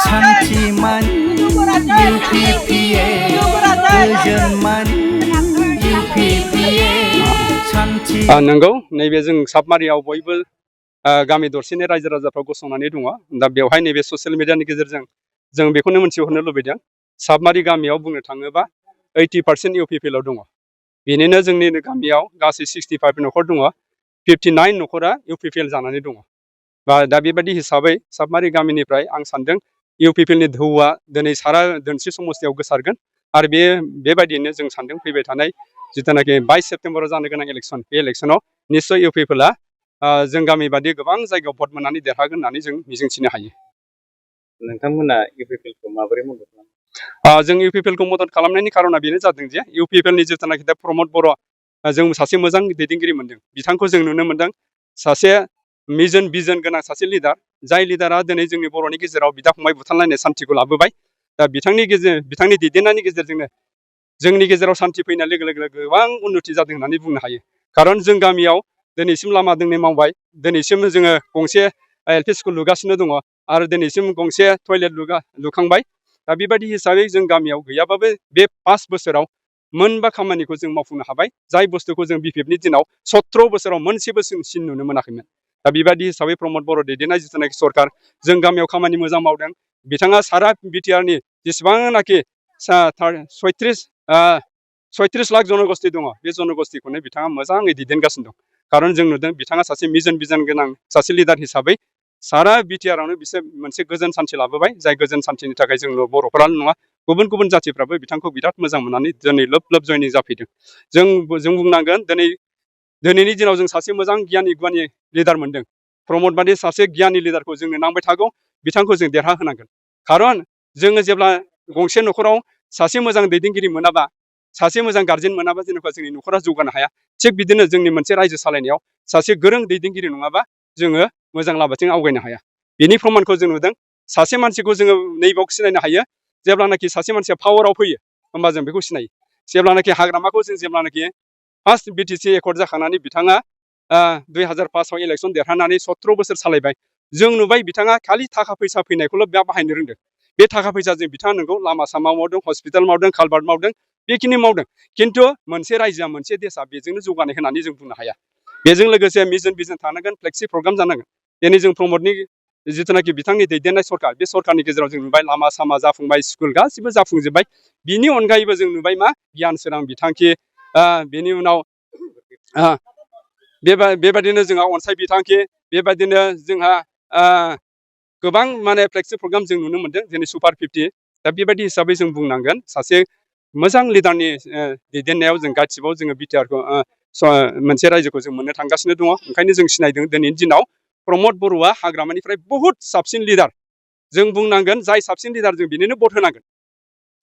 सान्थिमान UPPA गोजोनमान UPPA सान्थि नंगौ नैबे जों साबमारियाव बयबो गामि दरसेनि रायजो राजाफ्रा गसंनानै दङ दा बेवहाय नैबे ससियेल मिडियानि गेजेरजों जों बेखौनो मोनथिहोनो लुबैदों साबमारि गामियाव बुंनो थाङोबा 80% UPPL दङ बेनिनो जोंनि गामियाव गासै 65 नखर दङ 59 नखरा UPPL जानानै दङ दा बेबायदि हिसाबै साबमारि गामिनिफ्राय आं सानदों UPPLनि धौआ दिनै सारा धोनस्रि समस्तियाव गोसारगोन आरो बेबायदिनो जों सानदों फैबाय थानाय जिथुनाखि 22 सेप्तेम्बराव जानो गोनां इलेक्सन बे इलेक्सनाव निश्चय UPPLआ जों गामि बादि गोबां जायगायाव भट मोननानै देरहागोन होननानै जों मिजिंथिनो हायो। नोंथांमोना UPPLखौ माबोरै मदद खालामो? जों UPPLखौ मदद खालामनायनि खारना बेनो जादों जे UPPLनि जिथुनाखि दा प्रमद बर' जों सासे मोजां दैदेनगिरि मोनदों बिथांखौ जों नुनो मोनदों सासे बिजन गोनां सासे लिडार जाय लिडारा दिनै जोंनि बर'नि गेजेराव बिदा फंबाय बुथारलायनाय सान्थिखौ लाबोबाय दा बिथांनि दैदेननायनि गेजेरजोंनो जोंनि गेजेराव सान्थि फैनाय लोगो लोगो गोबां उन्नति जादों होननानै बुंनो हायो खारन जों गामियाव दिनैसिम लामा दोंनै मावबाय दिनैसिम जोङो गंसे LP स्कुल लुगासिनो दङ आरो दिनैसिम गंसे टयलेट लुखांबाय दा बेबायदि हिसाबै जों गामियाव गैयाबाबो बे 5 बोसोराव मोनबा खामानिखौ जों मावफुंनो हाबाय जाय बुस्थुखौ जों BPFनि दिनाव 17 बोसोराव मोनसेबो सिन नुनो मोनाखैमोन दा बेबायदि हिसाबै प्रमद बर' दैदेननाय जिथुनाखि सरकार जों गामियाव खामानि मोजां मावदों बिथाङा सारा BTRनि जेसेबांनाखि 36 लाख जनगोष्ठी दङ बे जनगोष्ठीखौनो बिथाङा मोजाङै दैदेनगासिनो दं खारन जों नुदों बिथाङा सासे बिजन गोनां सासे लिडार हिसाबै सारा BTRआवनो बिसोर मोनसे गोजोन सान्थि लाबोबाय जाय गोजोन सान्थिनि थाखाय जों बर'फोराल' नङा गुबुन जाथिफ्राबो बिथांखौ बिराद मोजां मोननानै दिनै लोब जयनिं जाफैदों जों बुंनांगोन दिनैनि दिनाव जों सासे मोजां गियानि लिडार मोनदों प्रमद बादि सासे गियानि लिडारखौ जोंनो नांबाय थागौ बिथांखौ जों देरहाहोनांगोन खारन जोङो जेब्ला गंसे नखराव सासे मोजां दैदेनगिरि मोनाबा सासे मोजां गार्जेन मोनाबा जेनेबा जोंनि नखरा जौगानो हाया थिग बिदिनो जोंनि मोनसे रायजो सालायनायाव सासे गोरों दैदेनगिरि नङाबा जोङो मोजां लामाथिं आवगायनो हाया बेनि प्रमाणखौ जों नुदों सासे मानसिखौ जोङो नैबाव सिनायनो हायो जेब्लानाखि सासे मानसिया पावाराव फैयो होमबा जों बेखौ सिनायो जेब्लानाखि हाग्रामाखौ जों जेब्लानाखि फार्स्ट BTC एकर्ड जाखांनानै बिथाङा 2005आव इलेक्सन देरहानानै 17 बोसोर सालायबाय जों नुबाय बिथाङा खालि थाखा फैसा फैनायखौल' बाहायनो रोंदों बे थाखा फैसाजों बिथाङा नोंगौ लामा सामा मावदों हस्पिटाल मावदों कालभार्ट मावदों बेखिनि मावदों खिन्थु मोनसे रायजोआ मोनसे देशा बेजोंनो जौगानाय होननानै जों बुंनो हाया बेजों लोगोसे बिजन थानांगोन फ्लेक्सि प्रग्राम जानांगोन दिनै जों प्रमदनि जिथुनाखि बिथांनि दैदेननाय सरकार बे सरकारनि गेजेराव जों नुबाय लामा सामा जाफुंबाय स्कुल गासिबो जाफुंजोब्बाय बिनि अनगायैबो जों नुबाय मा गियान सोरां बिथांखि बेनि उनाव बेबायदिनो जोंहा अनसाय बिथांखि बेबायदिनो जोंहा गोबां माने फ्लेक्सि प्रग्राम जों नुनो मोनदों दिनै सुपार 50 दा बेबायदि हिसाबै जों बुंनांगोन सासे मोजां लिडारनि दैदेननायाव जों गासिबाव जोङो BTRखौ मोनसे रायजोखौ जों मोननो थांगासिनो दङ ओंखायनो जों सिनायदों दिनैनि दिनाव प्रमद बर'आ हाग्रामानिफ्राय बहुद साबसिन लिडार जों बुंनांगोन जाय साबसिन लिडार जों बिनिनो भट होनांगोन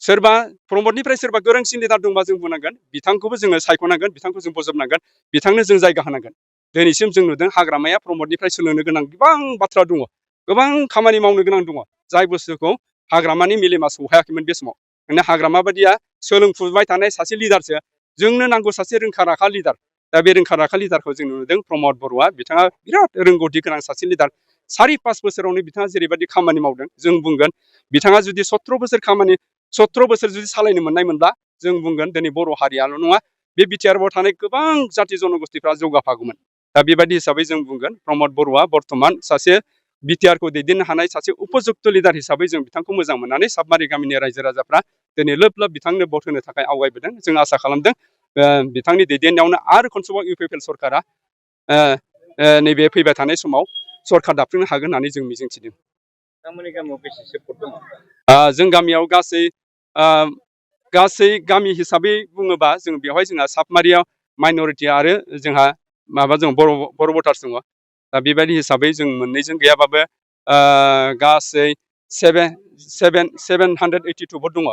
सोरबा प्रमदनिफ्राय सोरबा गोरोंसिन लिडार दंबा जों बुंनांगोन बिथांखौबो जोङो सायख'नांगोन बिथांखौ जों बजबनांगोन बिथांनो जों जायगा होनांगोन दिनैसिम जों नुदों हाग्रामाया प्रमदनिफ्राय सोलोंनो गोनां गोबां बाथ्रा दङ गोबां खामानि मावनो गोनां दङ जाय बुस्थुखौ हाग्रामानि मेलेमा सौहायाखैमोन बे समाव माने हाग्रामा बादिया सोलोंफुबाय थानाय सासे लिडारसो जोंनो नांगौ सासे रोंखा राखा लिडार दा बे रोंखा राखा लिडारखौ जों नुदों प्रमद बर'आ बिथाङा बिराद रोंगौथि गोनां सासे लिडार 4-5 बोसोरावनो बिथाङा जेरैबायदि खामानि मावदों जों बुंगोन बिथाङा जुदि 17 बोसोर जुदि सालायनो मोननायमोनब्ला जों बुंगोन दिनै बर' हारियाल' नङा बे BTRआव थानाय गोबां जाथि जनगोष्ठीफ्रा जौगाफागौमोन दा बेबायदि हिसाबै जों बुंगोन प्रमद बर'आ बर्थमान सासे BTRखौ दैदेननो हानाय सासे उपयुक्त लिडार हिसाबै जों बिथांखौ मोजां मोननानै साबमारि गामिनि रायजो राजाफ्रा दिनै लोब बिथांनो भट होनो थाखाय आवगायबोदों जों आसा खालामदों बिथांनि दैदेननायावनो आरो खनसेबाव UPPL सरकारा नैबे फैबाय थानाय समाव सरकार दाफुंनो हागोन होननानै जों मिजिंथिदों। नोंथांमोननि गामियाव बेसेसो भट दङ? जों गामियाव गासै गामि हिसाबै बुङोबा जों बेवहाय जोंहा साबमारियाव माइन'रिटि आरो जोंहा जों बर' भटार्स दङ दा बेबायदि हिसाबै जों मोननैजों गैयाबाबो गासै 782 भट दङ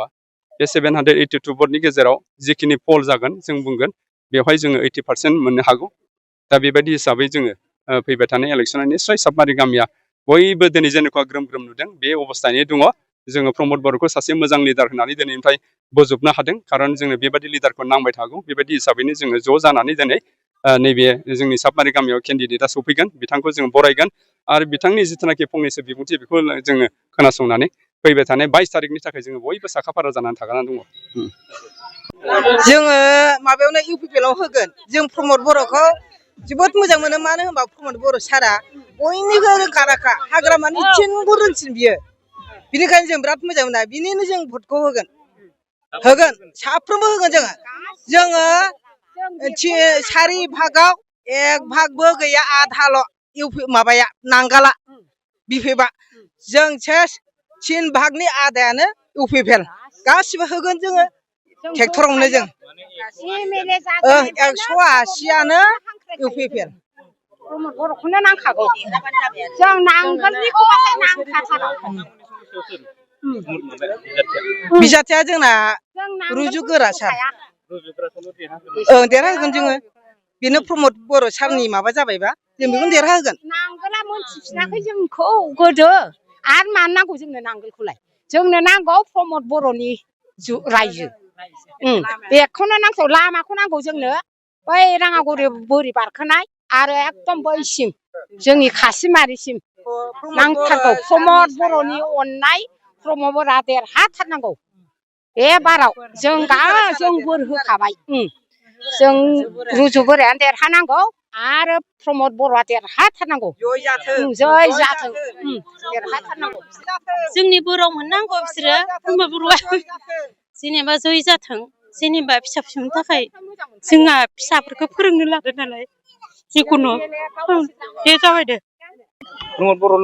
बे 782 भटनि गेजेराव जिखिनि पल जागोन जों बुंगोन बेवहाय जोङो 80% मोननो हागौ दा बेबायदि हिसाबै जोङो फैबाय थानाय इलेक्सनाव निस्सय साबमारि गामिया बयबो दिनै जेनेखा ग्रोम नुदों बे अबस्थायैनो दङ जोङो प्रमद बर'खौ सासे मोजां लिडार होननानै दिनैनिफ्राय बोजबनो हादों खारन जोंनो बेबायदि लिडारखौ नांबाय थागौ बेबायदि हिसाबैनो जोङो ज' जानानै दिनै नैबे जोंनि साबमारि गामियाव केन्डिडेटआ सफैगोन बिथांखौ जों बरायगोन आरो बिथांनि जिथुनाखि फंनैसो बिबुंथि बेखौ जोङो खोनासंनानै फैबाय थानाय 22 तारिखनि थाखाय जोङो बयबो साखाफारा जानानै थागानानै दङ। जोङो माबायावनो UPPL आव होगोन जों प्रमद बर'खौ जोबोद मोजां मोनो मानो होनबा प्रमद बर' सारा बयनिबो रोंखा राखा हाग्रामानि इथिंबो रोंसिन बियो बिनिखायनो जों बिराद मोजां मोना बिनिनो जों भटखौ होगोन साफ्रोमबो होगोन जोङो 4 भागाव 1 भागबो गैया आधाल' माबाया नांगाला बिफेबा जों 3 भागनि आदायानो UPPL गासिबो होगोन जोङो ट्रेक्टरावनो जों 180आनो UPPL प्रमद बर'खौनो नांखागौ जों नांगोलनिखौबाथाय नांखाथारा बिजाथिया जोंना रुजु गोरा सार देरहागोन जोङो बेनो प्रमद बर' सारनि माबा जाबायबा जों बेखौनो देरहागोन नांगोला मोनथिफिनाखै जोंखौ गोदो आरो मानो नांगौ जोंनो नांगोलखौलाय जोंनो नांगौ प्रमद बर'नि रायजो बेखौनो नांगौ लामाखौ नांगौ जोंनो बै राङागुरि बोरि बारखोनाय आरो एकदम बैसिम जोंनि खासिमारिसिम नांथारगौ प्रमद बर'नि अननाय प्रमद बर'आ देरहाथारनांगौ बे बाराव जों बोर होखाबाय जों रुजु बोरायानो देरहानांगौ आरो प्रमद बर'आ देरहाथारनांगौ जय जाथों देरहाथारनांगौ जोंनि बर'आव मोननांगौ बिसोरो प्रमद बर'आ जेनेबा जय जाथों जेनेबा फिसा फिसौनि थाखाय जोंहा फिसाफोरखौ फोरोंनो लादो नालाय जिखुनु दे जाबाय दे प्रमद बर'